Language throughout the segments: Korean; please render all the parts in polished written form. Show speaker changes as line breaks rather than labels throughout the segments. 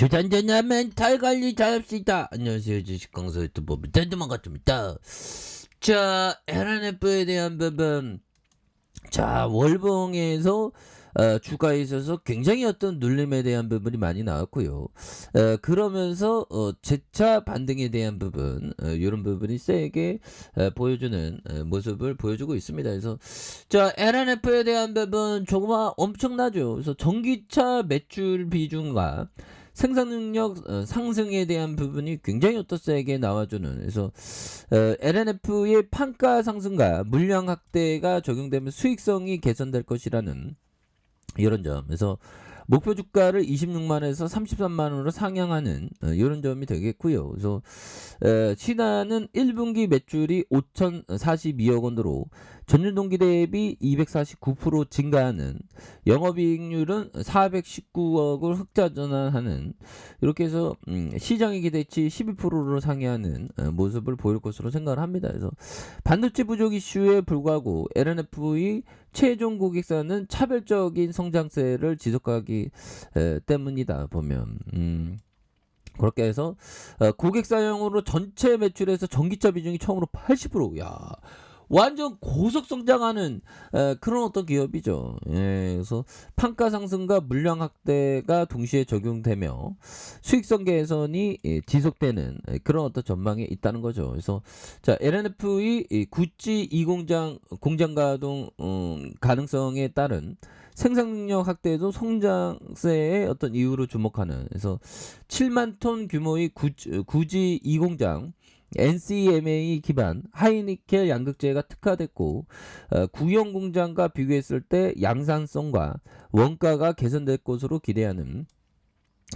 주단전야 멘탈 관리 잘합시다. 안녕하세요, 주식강사 유튜버 멘탈드만 같습니다. 자, LNF에 대한 부분. 자, 월봉에서 주가에 있어서 굉장히 어떤 눌림에 대한 부분이 많이 나왔고요. 그러면서 재차 반등에 대한 부분, 이런 부분이 세게 보여주는 모습을 보여주고 있습니다. 그래서 자, LNF에 대한 부분 조금 엄청나죠. 그래서 전기차 매출 비중과 생산 능력 상승에 대한 부분이 굉장히 또 세게 나와주는, 그래서 LNF의 판가 상승과 물량 확대가 적용되면 수익성이 개선될 것이라는 이런 점에서 목표 주가를 26만원에서 33만원으로 상향하는 이런 점이 되겠고요. 그래서 신한은 1분기 매출이 5,042억 원으로 전년 동기 대비 249% 증가하는, 영업이익률은 419억을 흑자 전환하는, 이렇게 해서 시장의 기대치 12%로 상회하는 모습을 보일 것으로 생각을 합니다. 그래서 반도체 부족 이슈에 불구하고 LNF의 최종 고객사는 차별적인 성장세를 지속하기 때문이다 보면, 그렇게 해서 고객사용으로 전체 매출에서 전기차 비중이 처음으로 80%. 야, 완전 고속 성장하는 그런 어떤 기업이죠. 예, 그래서 판가 상승과 물량 확대가 동시에 적용되며 수익성 개선이 지속되는 그런 어떤 전망이 있다는 거죠. 그래서 자, LNF의 구찌 2공장 공장 가동 가능성에 따른 생산 능력 확대도 성장세의 어떤 이유로 주목하는, 그래서 7만 톤 규모의 구지 2공장 NCMA 기반 하이니켈 양극재가 특화됐고, 구형 공장과 비교했을 때 양산성과 원가가 개선될 것으로 기대하는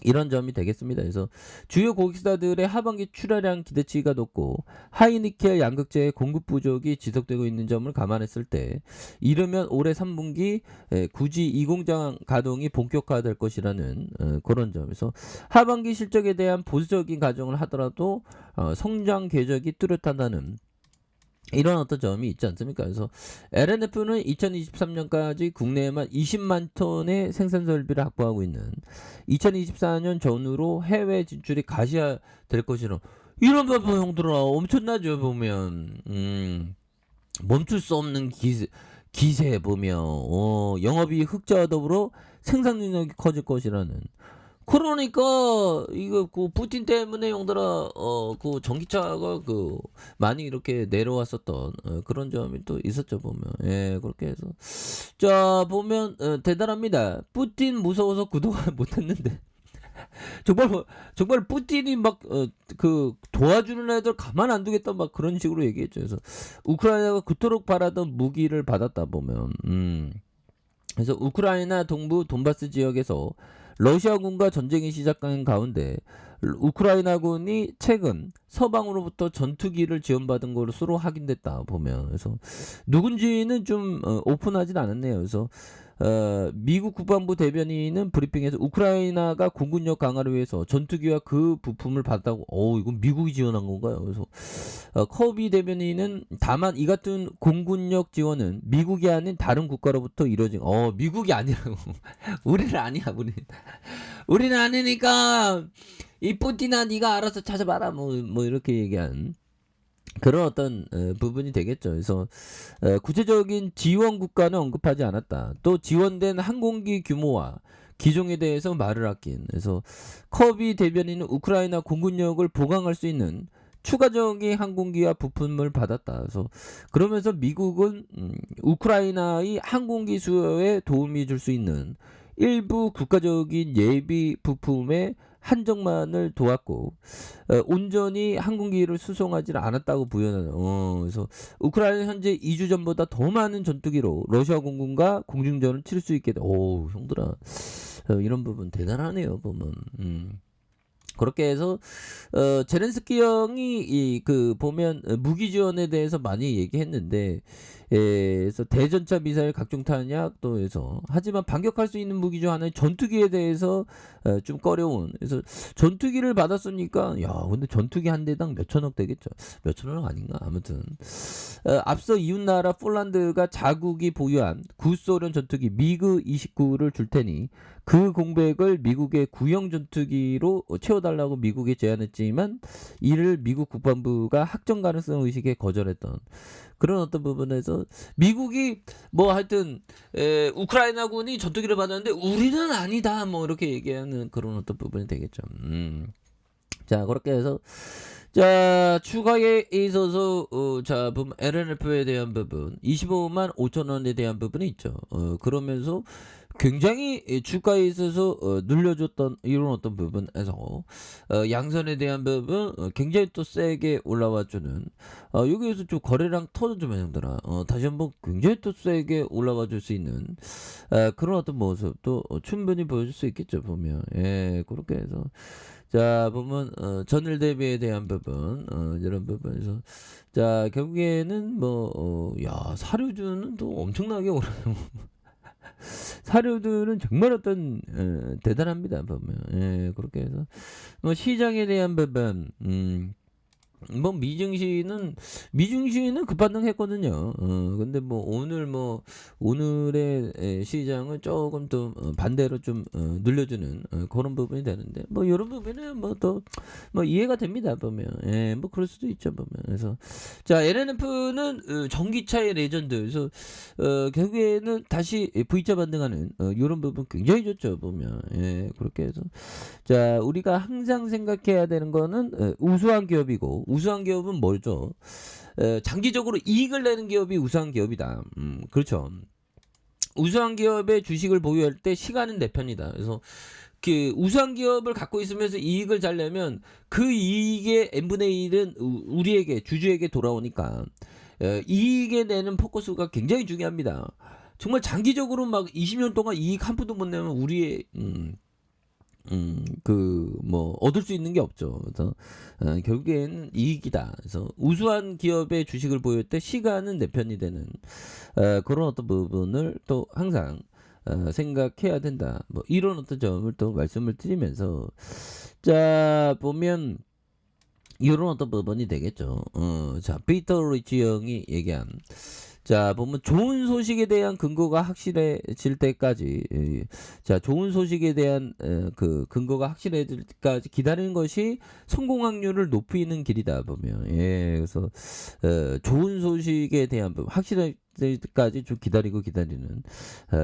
이런 점이 되겠습니다. 그래서 주요 고객사들의 하반기 출하량 기대치가 높고 하이니켈 양극재의 공급 부족이 지속되고 있는 점을 감안했을 때 이르면 올해 3분기 굳이 이 공장 가동이 본격화될 것이라는 그런 점에서 하반기 실적에 대한 보수적인 가정을 하더라도 성장 궤적이 뚜렷하다는 이런 어떤 점이 있지 않습니까? 그래서 LNF는 2023년까지 국내에만 20만 톤의 생산 설비를 확보하고 있는, 2024년 전후로 해외 진출이 가시화될 것이라, 이런 부분 형들아 엄청나죠. 보면 멈출 수 없는 기세 보면 영업이익 흑자와 더불어 생산 능력이 커질 것이라는. 그러니까 이거 그 푸틴 때문에 형들아 그 전기차가 그 많이 이렇게 내려왔었던 그런 점이 또 있었죠 보면. 예, 그렇게 해서 자 보면 대단합니다. 푸틴 무서워서 그동안 못했는데 정말 푸틴이 막 그 도와주는 애들 가만 안 두겠다 막 그런 식으로 얘기했죠. 그래서 우크라이나가 그토록 바라던 무기를 받았다 보면, 그래서 우크라이나 동부 돈바스 지역에서 러시아군과 전쟁이 시작한 가운데 우크라이나군이 최근 서방으로부터 전투기를 지원받은 것으로 확인됐다 보면, 그래서 누군지는 좀 오픈하진 않았네요. 그래서 미국 국방부 대변인은 브리핑에서 우크라이나가 공군력 강화를 위해서 전투기와 그 부품을 받았다고. 이건 미국이 지원한 건가요? 그래서 커비 대변인은 다만 이 같은 공군력 지원은 미국이 아닌 다른 국가로부터 이루어진, 미국이 아니라고. 우리는 아니야. 우리는 아니니까 이 푸틴아 네가 알아서 찾아봐라 뭐 이렇게 얘기한 그런 어떤 부분이 되겠죠. 그래서 구체적인 지원 국가는 언급하지 않았다. 또 지원된 항공기 규모와 기종에 대해서 말을 아낀. 그래서 커비 대변인은 우크라이나 공군력을 보강할 수 있는 추가적인 항공기와 부품을 받았다. 그래서 그러면서 미국은 우크라이나의 항공기 수요에 도움이 줄 수 있는 일부 국가적인 예비 부품의 한정만을 도왔고 온전히 항공기를 수송하지 않았다고 부연하는. 그래서 우크라이나는 현재 2주 전보다 더 많은 전투기로 러시아 공군과 공중전을 치를 수 있게 돼. 형들아 이런 부분 대단하네요 보면. 그렇게 해서 제렌스키 형이 그 보면 무기 지원에 대해서 많이 얘기했는데 그래서 대전차 미사일 각종 탄약 또 해서 하지만 반격할 수 있는 무기 중 하나인 전투기에 대해서 좀 꺼려온. 그래서 전투기를 받았으니까 야 근데 전투기 한 대당 몇 천억 되겠죠. 몇 천억 아닌가 아무튼 앞서 이웃나라 폴란드가 자국이 보유한 구소련 전투기 미그 29를 줄 테니 그 공백을 미국의 구형 전투기로 채워달라고 미국에 제안했지만 이를 미국 국방부가 확정 가능성 의식에 거절했던 그런 어떤 부분에서 미국이 뭐 하여튼 우크라이나군이 전투기를 받았는데 우리는 아니다 뭐 이렇게 얘기하는 그런 어떤 부분이 되겠죠. 자 그렇게 해서 자 추가에 있어서 자 보면 LNF에 대한 부분 25만 5천 원에 대한 부분이 있죠. 그러면서 굉장히 주가에 있어서 눌려줬던 이런 어떤 부분에서 양선에 대한 부분 굉장히 또 세게 올라와주는 여기에서 좀 거래량 터져주면 형들아 다시 한번 굉장히 또 세게 올라와 줄 수 있는 그런 어떤 모습도 충분히 보여줄 수 있겠죠 보면 예 그렇게 해서 자 보면 전일 대비에 대한 부분 이런 부분에서 자 결국에는 야 사료주는 또 엄청나게 오르는 사료들은 정말 어떤 대단합니다 보면 예, 그렇게 해서 시장에 대한 부분 뭐 미증시는 급반등했거든요. 근데 뭐 오늘의 시장은 조금 또 반대로 좀 눌려주는 그런 부분이 되는데 뭐 이런 부분은 뭐 또 뭐 이해가 됩니다 보면 예, 뭐 그럴 수도 있죠 보면 그래서 자 LNF는 전기차의 레전드 그래서 결국에는 다시 V자 반등하는 이런 부분 굉장히 좋죠 보면 예, 그렇게 해서 자 우리가 항상 생각해야 되는 거는 우수한 기업이고 우수한 기업은 뭐죠? 장기적으로 이익을 내는 기업이 우수한 기업이다. 그렇죠. 우수한 기업의 주식을 보유할 때 시간은 내 편이다. 그래서 그 우수한 기업을 갖고 있으면서 이익을 잘 내면 그 이익의 n분의 1은 우리에게 주주에게 돌아오니까 이익에 내는 포커스가 굉장히 중요합니다. 정말 장기적으로 막 20년 동안 이익 한 푼도 못 내면 우리의 얻을 수 있는 게 없죠. 그래서 결국엔 이익이다. 그래서 우수한 기업의 주식을 보일 때 시간은 내 편이 되는 그런 어떤 부분을 또 항상 생각해야 된다. 뭐 이런 어떤 점을 또 말씀을 드리면서 자 보면 이런 어떤 부분이 되겠죠. 자 피터 리치 형이 얘기한 자 보면 좋은 소식에 대한 근거가 확실해질 때까지 자 좋은 소식에 대한 그 근거가 확실해질 때까지 기다리는 것이 성공 확률을 높이는 길이다 보면 예 그래서 좋은 소식에 대한 부분 확실할 때까지 좀 기다리는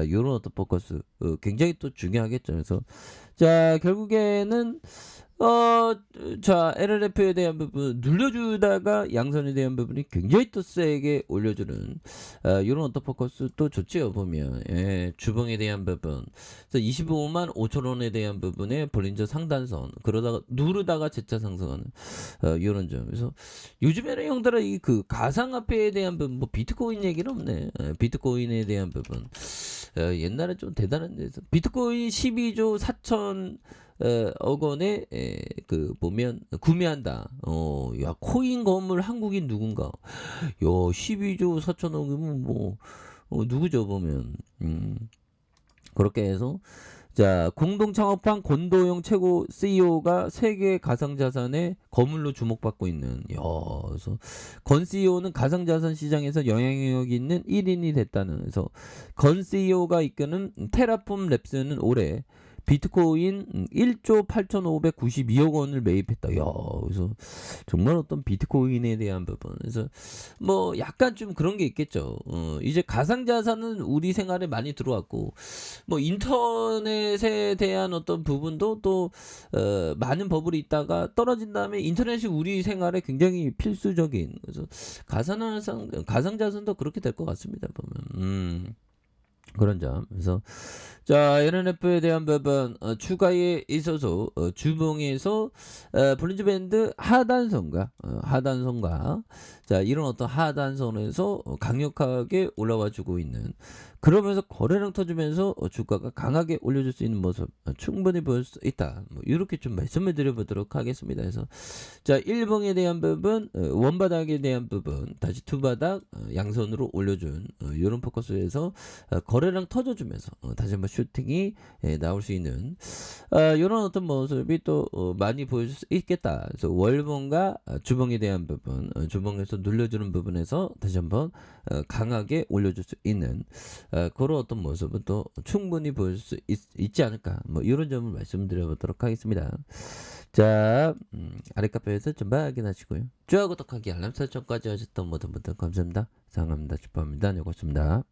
이런 어떤 포커스 굉장히 또 중요하겠죠. 그래서 자 결국에는 자 LLF에 대한 부분 눌려주다가 양선에 대한 부분이 굉장히 또 세게 올려주는 이런 어떤 포커스 또 좋지요 보면 예, 주봉에 대한 부분 그래서 25만 5천 원에 대한 부분에 볼린저 상단선 그러다가 누르다가 재차 상승하는 이런 점 그래서 요즘에는 형들아 이 그 가상화폐에 대한 부분 뭐 비트코인 얘기는 없네 비트코인에 대한 부분 옛날에 좀 대단한데 비트코인 12조 4천 억 원에 그 보면 구매한다. 야 코인 건물 한국인 누군가? 야 12조 4천억이면 뭐 누구죠 보면 그렇게 해서 자 공동 창업한 권도영 최고 CEO가 세계 가상자산의 거물로 주목받고 있는 그래서 권 CEO는 가상자산 시장에서 영향력 있는 1인이 됐다는 그래서 권 CEO가 이끄는 테라폼 랩스는 올해 비트코인 1조 8,592억 원을 매입했다. 야, 그래서 정말 어떤 비트코인에 대한 부분. 그래서 뭐 약간 좀 그런 게 있겠죠. 이제 가상자산은 우리 생활에 많이 들어왔고, 뭐 인터넷에 대한 어떤 부분도 또 많은 버블이 있다가 떨어진 다음에 인터넷이 우리 생활에 굉장히 필수적인. 그래서 가상자산도 그렇게 될 것 같습니다. 보면. 그런 점. 그래서 자 LNF에 대한 부분 추가에 있어서 주봉에서 블루즈 밴드 하단선과 자 이런 어떤 하단선에서 강력하게 올라와 주고 있는 그러면서 거래량 터지면서 주가가 강하게 올려줄 수 있는 모습 충분히 보일 수 있다. 뭐 이렇게 좀 말씀을 드려보도록 하겠습니다. 그래서 자 일봉에 대한 부분 원바닥에 대한 부분 다시 두 바닥 양선으로 올려준 이런 포커스에서 거래량 터져주면서 다시 한번 슈팅이 나올 수 있는 이런 어떤 모습이 또 많이 보여줄 수 있겠다. 그래서 월봉과 주봉에 대한 부분 주봉에서 눌려주는 부분에서 다시 한번 강하게 올려줄 수 있는 그런 어떤 모습은 또 충분히 보여줄 수 있지 않을까 뭐 이런 점을 말씀드려보도록 하겠습니다. 자 아랫카페에서 좀 확인하시고요. 좋아요 구독하기 알람 설정까지 하셨던 모든 분들 감사합니다. 사랑합니다. 축복합니다. 안녕히 계십니다.